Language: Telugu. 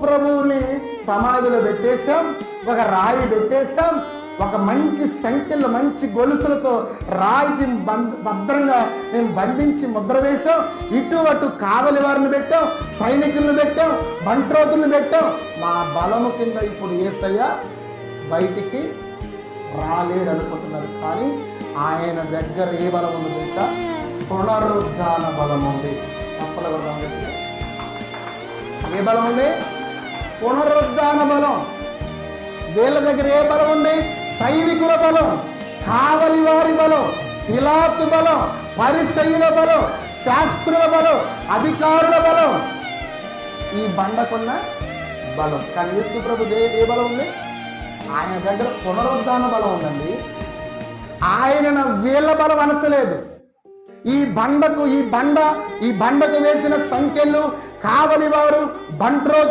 ప్రభువుని సమాధిలో పెట్టేశాం, ఒక రాయి పెట్టేశాం, ఒక మంచి సంఖ్యలు మంచి గొలుసులతో రాయికి భద్రంగా మేము బంధించి ముద్ర వేశాం. ఇటు అటు కావలి వారిని పెట్టాం, సైనికులను పెట్టాం, బంట్రోతులను పెట్టాం. మా బలము కింద ఇప్పుడు యేసయ్య బయటికి రాలేడు అనుకుంటున్నారు. కానీ ఆయన దగ్గర ఏ బలం ఉందో తెలుసా? పునరుద్ధాన బలం ఉంది. చెప్పలేదా? ఏ బలం ఉంది? పునరుద్ధాన బలం. వీళ్ళ దగ్గర ఏ బలం ఉంది? సైనికుల బలం, కావలి వారి బలం, పిలాతు బలం, పరిసయ్యుల బలం, శాస్త్రుల బలం, అధికారుల బలం, ఈ బండకున్న బలం. కానీ యేసు ప్రభు ఏ బలం ఉంది? ఆయన దగ్గర పునరుద్ధాన బలం ఉందండి. ఆయన వీళ్ళ బలం అనచలేదు. ఈ బండకు వేసిన సంఖ్యలు, కావలి వారు, బంట్రో